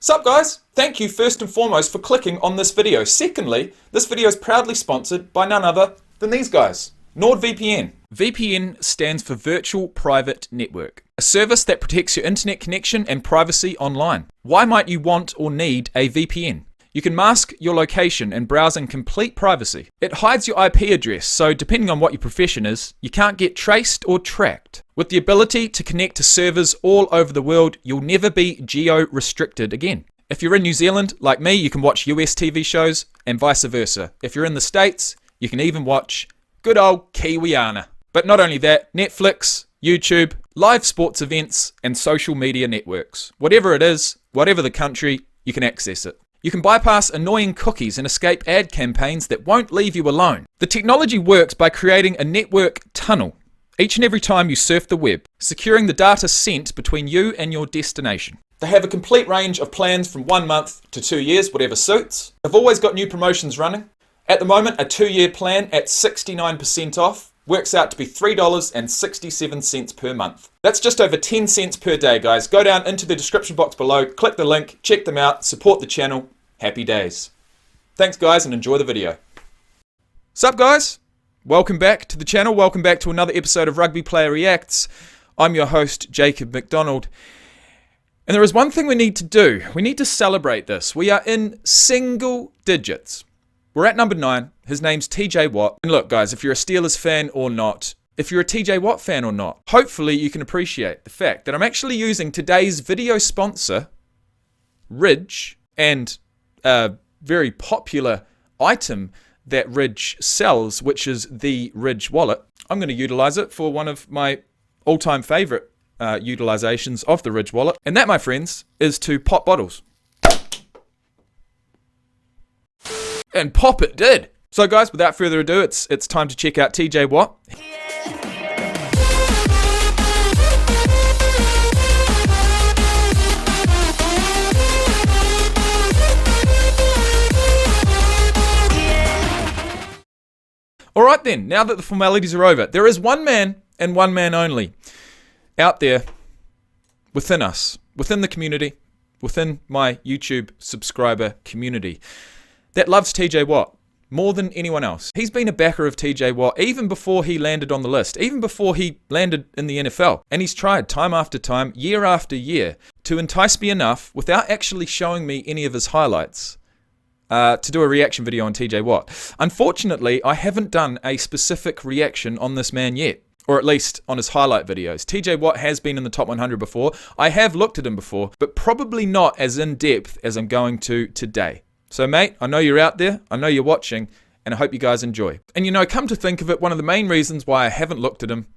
Sup guys, thank you first and foremost for clicking on this video. Secondly, this video is proudly sponsored by none other than these guys, NordVPN. VPN stands for Virtual Private Network, a service that protects your internet connection and privacy online. Why might you want or need a VPN? You can mask your location and browse in complete privacy. It hides your IP address, so depending on what your profession is, you can't get traced or tracked. With the ability to connect to servers all over the world, you'll never be geo-restricted again. If you're in New Zealand, like me, you can watch US TV shows and vice versa. If you're in the States, you can even watch good old Kiwiana. But not only that, Netflix, YouTube, live sports events, and social media networks. Whatever it is, whatever the country, you can access it. You can bypass annoying cookies and escape ad campaigns that won't leave you alone. The technology works by creating a network tunnel each and every time you surf the web, securing the data sent between you and your destination. They have a complete range of plans from 1 month to 2 years, whatever suits. They've always got new promotions running. At the moment, a 2-year plan at 69% off works out to be $3.67 per month. That's just over 10 cents per day, guys. Go down into the description box below, click the link, check them out, support the channel. Happy days. Thanks guys, and enjoy the video. Sup guys? Welcome back to the channel. Welcome back to another episode of Rugby Player Reacts. I'm your host, Jacob McDonald. And there is one thing we need to do. We need to celebrate this. We are in single digits. We're at number 9. His name's TJ Watt. And look, guys, if you're a Steelers fan or not, if you're a TJ Watt fan or not, hopefully you can appreciate the fact that I'm actually using today's video sponsor, Ridge, and a very popular item that Ridge sells, which is the Ridge wallet. I'm going to utilize it for one of my all-time favorite utilizations of the Ridge wallet. And that, my friends, is to pop bottles. And pop it did. So guys, without further ado, it's time to check out TJ Watt. Alright then, now that the formalities are over, there is one man and one man only out there within us, within the community, within my YouTube subscriber community that loves TJ Watt more than anyone else. He's been a backer of TJ Watt even before he landed on the list, even before he landed in the NFL. And he's tried time after time, year after year, to entice me enough without actually showing me any of his highlights to do a reaction video on TJ Watt. Unfortunately, I haven't done a specific reaction on this man yet, or at least on his highlight videos. TJ Watt has been in the top 100 before. I have looked at him before, but probably not as in-depth as I'm going to today. So mate, I know you're out there, I know you're watching, and I hope you guys enjoy. And you know, come to think of it, one of the main reasons why I haven't looked at him,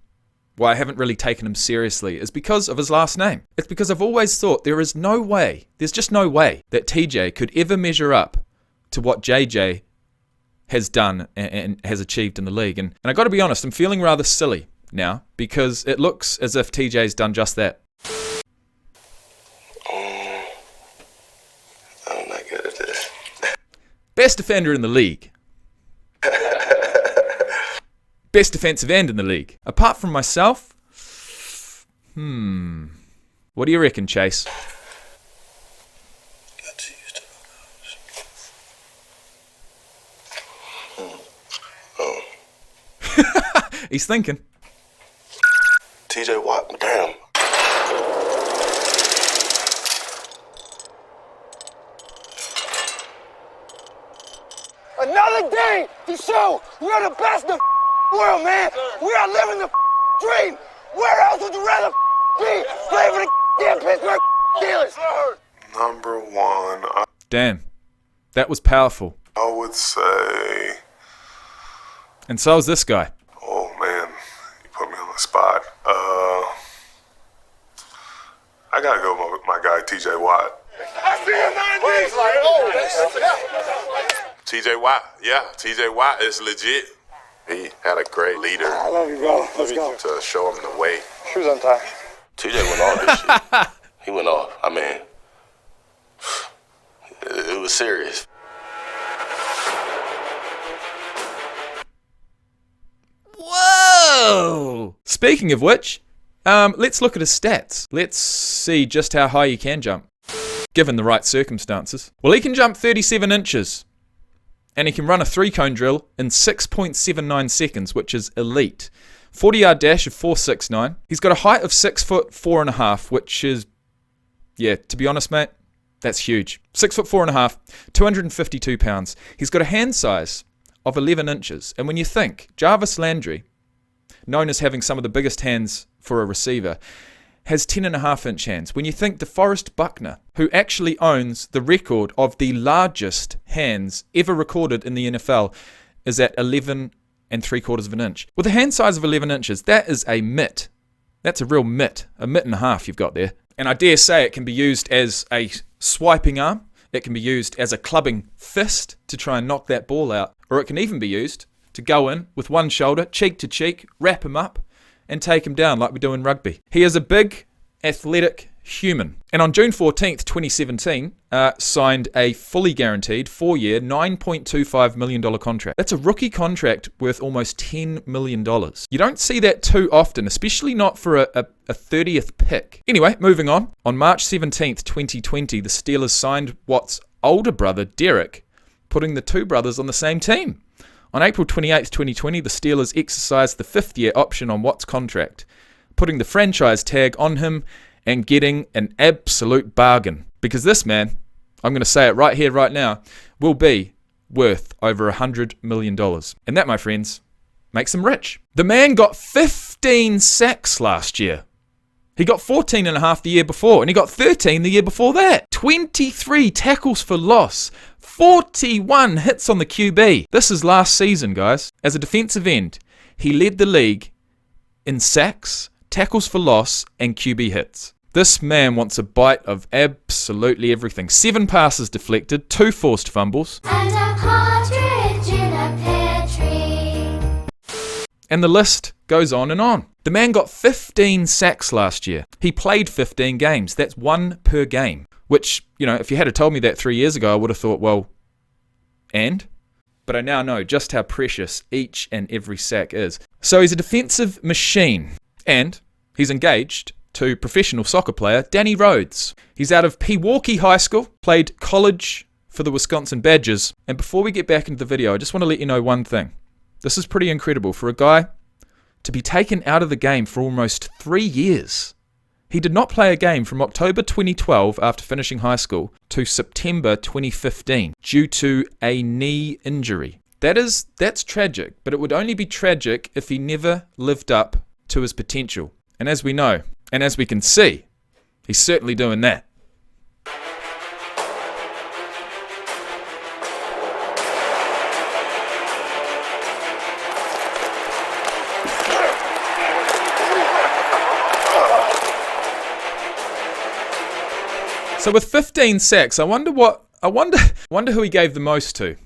why I haven't really taken him seriously, is because of his last name. It's because I've always thought there is no way, there's just no way that TJ could ever measure up to what JJ has done and has achieved in the league. And I gotta be honest, I'm feeling rather silly now because it looks as if TJ's done just that. I'm not good at this. Best defender in the league. Best defensive end in the league. Apart from myself, what do you reckon, Chase? He's thinking. TJ Watt, damn. Another day to show we're the best in the world, man. We are living the dream. Where else would you rather be? Play for the damn Pittsburgh Steelers. Number 1, Damn, that was powerful. I would say. And so is this guy. Oh man, you put me on the spot. I gotta go with my guy TJ Watt. I see a 90s. TJ Watt, yeah, TJ Watt is legit. He had a great leader I love you, bro. Let's go. to show him the way. Shoes untied. TJ went off this shit. He went off. I mean, it was serious. Whoa! Speaking of which, let's look at his stats. Let's see just how high you can jump. given the right circumstances. Well, he can jump 37 inches. And he can run a 3-cone drill in 6.79 seconds, which is elite. 40-yard dash of 4.69. He's got a height of 6 foot 4.5, which is, yeah, to be honest, mate, that's huge. 6 foot 4.5, 252 pounds. He's got a hand size of 11 inches. And when you think, Jarvis Landry, known as having some of the biggest hands for a receiver, has 10.5-inch hands. When you think DeForest Buckner, who actually owns the record of the largest hands ever recorded in the NFL, is at 11 3/4 of an inch. With a hand size of 11 inches, that is a mitt. That's a real mitt. A mitt and a half you've got there. And I dare say it can be used as a swiping arm. It can be used as a clubbing fist to try and knock that ball out. Or it can even be used to go in with one shoulder, cheek to cheek, wrap him up, and take him down like we do in rugby. He is a big, athletic human. And on June 14th, 2017, signed a fully guaranteed 4-year, $9.25 million contract. That's a rookie contract worth almost $10 million. You don't see that too often, especially not for a 30th pick. Anyway, moving on. On March 17th, 2020, the Steelers signed Watt's older brother, Derek, putting the two brothers on the same team. On April 28th, 2020, the Steelers exercised the 5th-year option on Watt's contract, putting the franchise tag on him and getting an absolute bargain. Because this man, I'm going to say it right here, right now, will be worth over $100 million. And that, my friends, makes him rich. The man got 15 sacks last year. He got 14.5 the year before, and he got 13 the year before that. 23 tackles for loss. 41 hits on the QB. This is last season, guys. As a defensive end, he led the league in sacks, tackles for loss, and QB hits. This man wants a bite of absolutely everything. 7 passes deflected, 2 forced fumbles. And a partridge in a pear tree. And the list goes on and on. The man got 15 sacks last year. He played 15 games. That's 1 per game. Which, you know, if you had told me that 3 years ago, I would have thought, well, and? But I now know just how precious each and every sack is. So he's a defensive machine. And he's engaged to professional soccer player Danny Rhodes. He's out of Pewaukee High School, played college for the Wisconsin Badgers. And before we get back into the video, I just want to let you know one thing. This is pretty incredible for a guy to be taken out of the game for almost 3 years. He did not play a game from October 2012 after finishing high school to September 2015 due to a knee injury. That's tragic, but it would only be tragic if he never lived up to his potential. And as we know, and as we can see, he's certainly doing that. So with 15 sacks, I wonder who he gave the most to.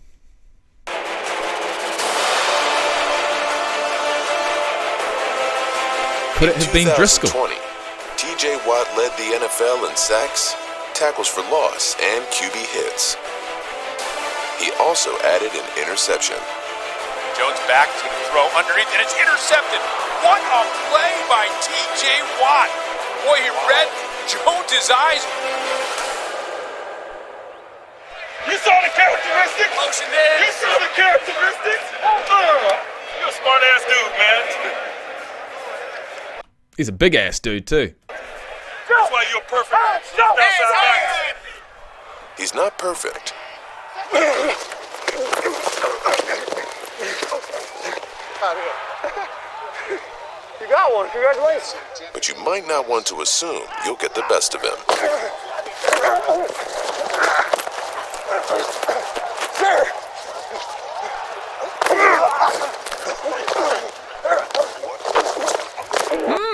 Could it have been Driscoll? TJ Watt led the NFL in sacks, tackles for loss, and QB hits. He also added an interception. Jones back, he's going to throw underneath, and it's intercepted. What a play by TJ Watt. Boy, he read Jones' eyes. You saw the characteristics? Motion there. You saw the characteristics? You're a smart ass dude, man. He's a big ass dude too. That's why you're perfect. He's not perfect. You got one. Congratulations. But you might not want to assume you'll get the best of him. Sir.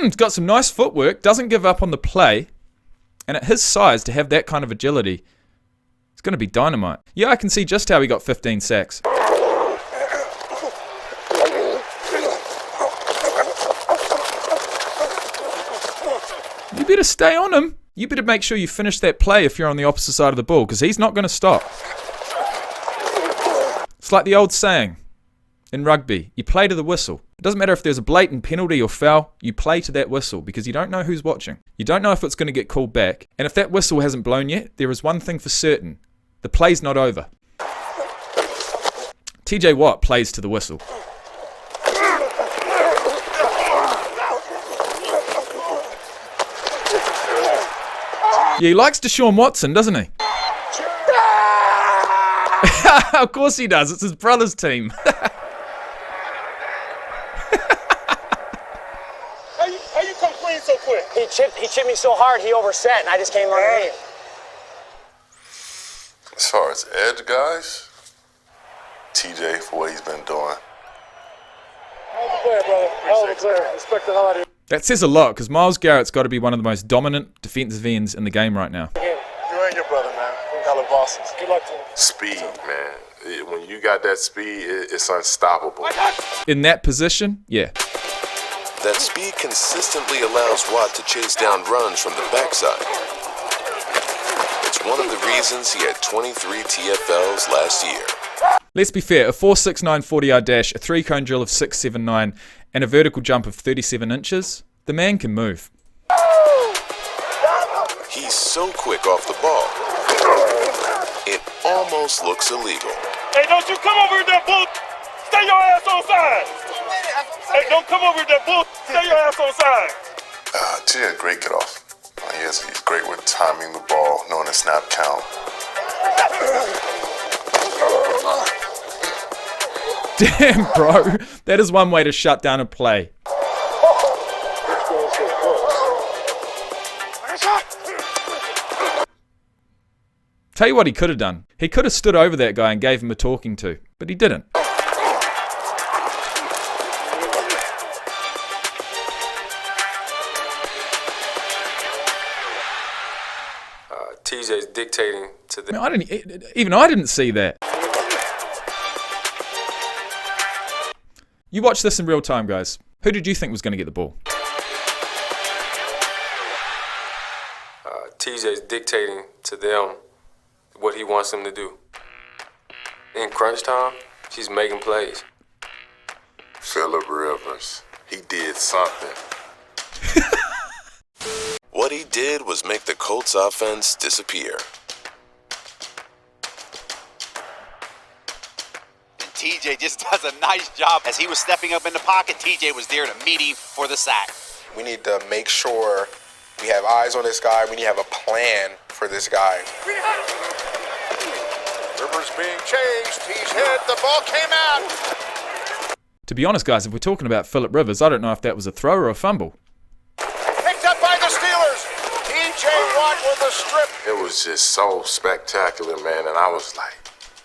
He's got some nice footwork, doesn't give up on the play, and at his size, to have that kind of agility, it's going to be dynamite. Yeah, I can see just how he got 15 sacks. You better stay on him. You better make sure you finish that play if you're on the opposite side of the ball, because he's not going to stop. It's like the old saying in rugby, you play to the whistle. doesn't matter if there's a blatant penalty or foul, you play to that whistle because you don't know who's watching. You don't know if it's going to get called back. And if that whistle hasn't blown yet, there is one thing for certain. The play's not over. TJ Watt plays to the whistle. Yeah, he likes Deshaun Watson, doesn't he? Of course he does. It's his brother's team. How you come clean so quick? He chipped me so hard he overset and I just came underneath. As far as edge guys, TJ for what he's been doing. Hell of a player, brother. Hell of a player. Respect the hell out of you. That says a lot because Myles Garrett's got to be one of the most dominant defensive ends in the game right now. You and your brother, man. Call it Boston. Good luck to him. Speed, man. When you got that speed, it's unstoppable. In that position, yeah. That speed consistently allows Watt to chase down runs from the backside. It's one of the reasons he had 23 TFLs last year. Let's be fair, a 4.69 40-yard dash, a 3-cone drill of 6.79, and a vertical jump of 37 inches, the man can move. He's so quick off the ball, it almost looks illegal. Hey, don't you come over with that bull. Stay your ass on side. Hey, don't come over with that bull. Stay your ass on side. TJ, great get off. He's great with timing the ball, knowing the snap count. Damn, bro. That is one way to shut down a play. Tell you what he could have done. He could have stood over that guy and gave him a talking to, but he didn't. TJ's dictating to the... I didn't see that. You watch this in real time, guys. Who did you think was going to get the ball? TJ's dictating to them what he wants them to do. In crunch time, she's making plays. Phillip Rivers, he did something. What he did was make the Colts offense disappear. TJ just does a nice job. As he was stepping up in the pocket, TJ was there to meet him for the sack. We need to make sure we have eyes on this guy. We need to have a plan for this guy. Rivers being chased. He's hit. The ball came out. To be honest, guys, if we're talking about Phillip Rivers, I don't know if that was a throw or a fumble. Picked up by the Steelers. TJ Watt with a strip. It was just so spectacular, man, and I was like,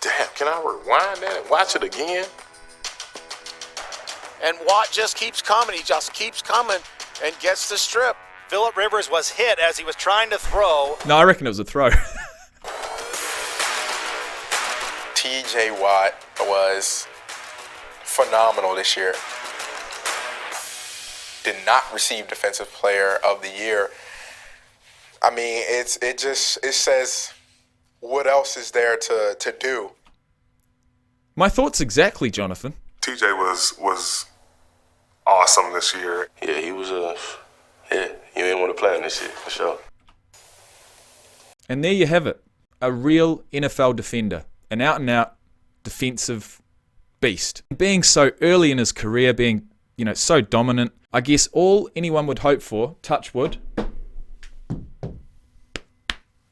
damn, can I rewind that and watch it again? And Watt just keeps coming. He just keeps coming and gets the strip. Phillip Rivers was hit as he was trying to throw. No, I reckon it was a throw. TJ Watt was phenomenal this year. Did not receive Defensive Player of the Year. I mean, it says what else is there to do. My thoughts exactly, Jonathan. TJ was awesome this year. Yeah, he was you didn't want to play him this year, for sure. And there you have it. A real NFL defender. An out-and-out defensive beast. Being so early in his career, being, so dominant, I guess all anyone would hope for, touch wood,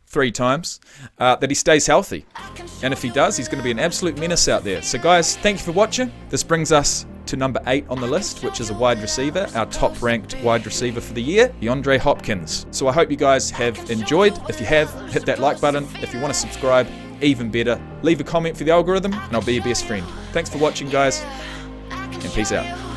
3 times, that he stays healthy. And if he does, he's going to be an absolute menace out there. So guys, thank you for watching. This brings us to number 8 on the list, which is a wide receiver, our top-ranked wide receiver for the year, DeAndre Hopkins. So I hope you guys have enjoyed. If you have, hit that like button. If you want to subscribe, even better. Leave a comment for the algorithm, and I'll be your best friend. Thanks for watching, guys, and peace out.